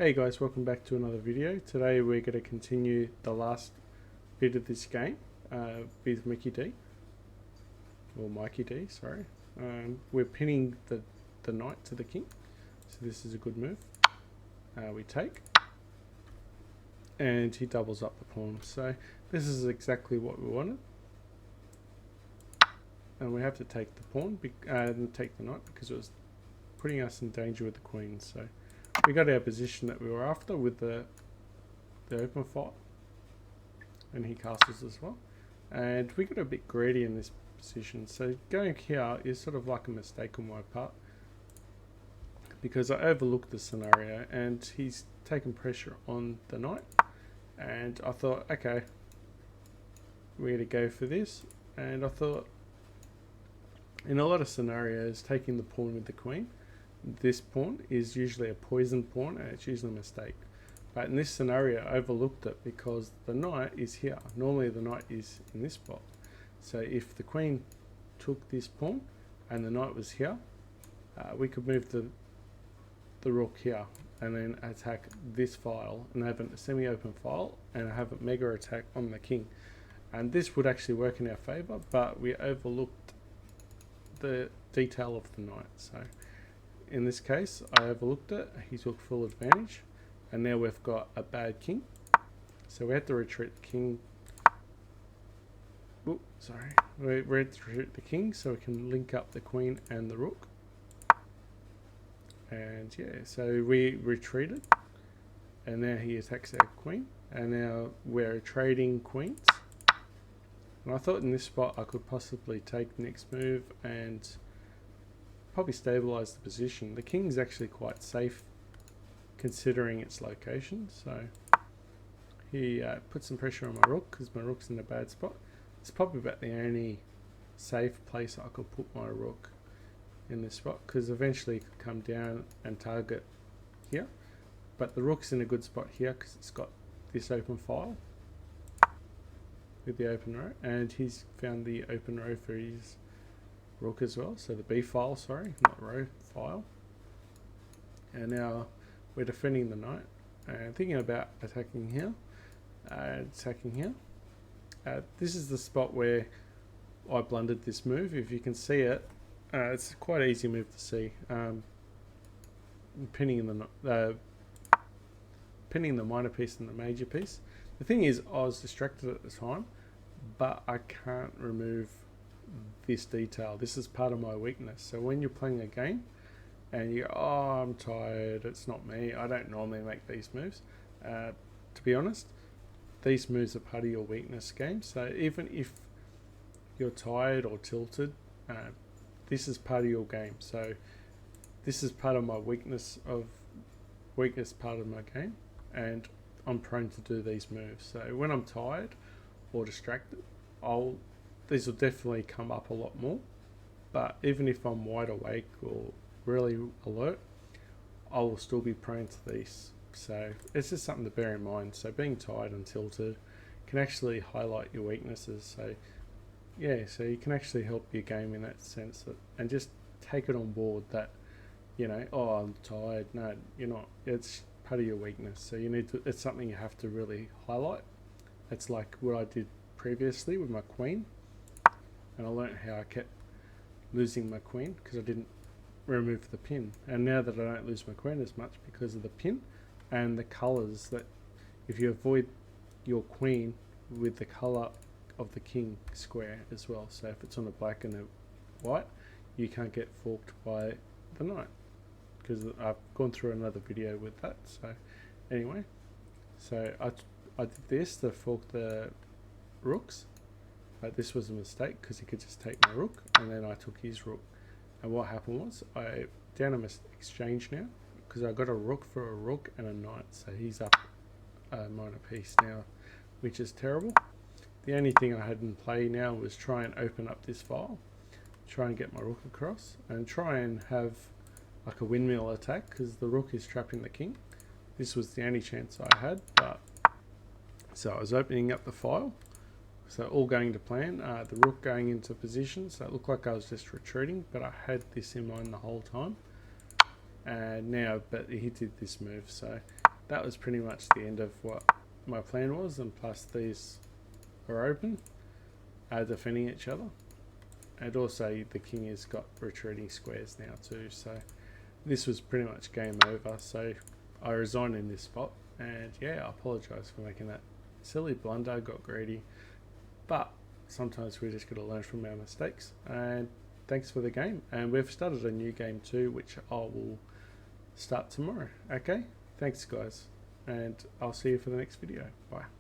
Hey guys, welcome back to another video. Today we're going to continue the last bit of this game with M1keyD, or M1keyD, sorry. We're pinning the knight to the king, so this is a good move. We take, and he doubles up the pawn, so this is exactly what we wanted. And we have to take the pawn and take the knight because it was putting us in danger with the queen. So we got our position that we were after with the open file, and he castles as well. And we got a bit greedy in this position, so going here is sort of like a mistake on my part because I overlooked the scenario and he's taken pressure on the knight, and I thought, okay, we're gonna go for this. And I thought, in a lot of scenarios, taking the pawn with the queen, this pawn is usually a poison pawn and it's usually a mistake. But in this scenario, I overlooked it because the knight is here. Normally the knight is in this spot. So if the queen took this pawn and the knight was here, we could move the rook here and then attack this file and have a semi-open file and have a mega attack on the king. And this would actually work in our favor, but we overlooked the detail of the knight. So in this case, I overlooked it. He took full advantage, and now we've got a bad king. So we had to retreat the king. Oops, sorry. We had to retreat the king so we can link up the queen and the rook. And yeah, so we retreated, and now he attacks our queen, and now we're trading queens. And I thought in this spot I could possibly take the next move and probably stabilize the position. The king's actually quite safe considering its location, so he put some pressure on my rook because my rook's in a bad spot. It's probably about the only safe place I could put my rook in this spot, because eventually it could come down and target here, but the rook's in a good spot here because it's got this open file with the open row, and he's found the open row for his rook as well, so the B file, sorry, not row, file. And now we're defending the knight and thinking about attacking here, this is the spot where I blundered this move. If you can see it, it's quite an easy move to see. Pinning the minor piece and the major piece. The thing is, I was distracted at the time, but I can't remove this detail. This is part of my weakness. So when you're playing a game and you go, oh, I'm tired, it's not me, I don't normally make these moves. To be honest, these moves are part of your weakness game. So even if you're tired or tilted, this is part of your game. So this is part of my weakness part of my game, and I'm prone to do these moves. So when I'm tired or distracted, these will definitely come up a lot more. But even if I'm wide awake or really alert, I will still be prone to these. So it's just something to bear in mind. So being tired and tilted can actually highlight your weaknesses. So yeah, so you can actually help your game in that sense, and just take it on board that, you know, oh, I'm tired. No, you're not. It's part of your weakness. So you need to, it's something you have to really highlight. It's like what I did previously with my queen, and I learned how I kept losing my queen because I didn't remove the pin. And now that I don't lose my queen as much because of the pin and the colors, that if you avoid your queen with the color of the king square as well, so if it's on a black and a white, you can't get forked by the knight, because I've gone through another video with that. So anyway, so I did this to fork the rooks, but this was a mistake because he could just take my rook, and then I took his rook. And what happened was I down a exchange now because I got a rook for a rook and a knight, so he's up a minor piece now, which is terrible. The only thing I had in play now was try and open up this file, try and get my rook across, and try and have like a windmill attack because the rook is trapping the king. This was the only chance I had, but so I was opening up the file, so all going to plan. The rook going into position, so it looked like I was just retreating, but I had this in mind the whole time. And now, but he did this move, so that was pretty much the end of what my plan was, and plus these are open, defending each other, and also the king has got retreating squares now too, so this was pretty much game over. So I resigned in this spot, and yeah, I apologise for making that silly blunder, got greedy, but sometimes we just got to learn from our mistakes. And thanks for the game, and we've started a new game too, which I will start tomorrow. Okay, thanks guys, and I'll see you for the next video. Bye.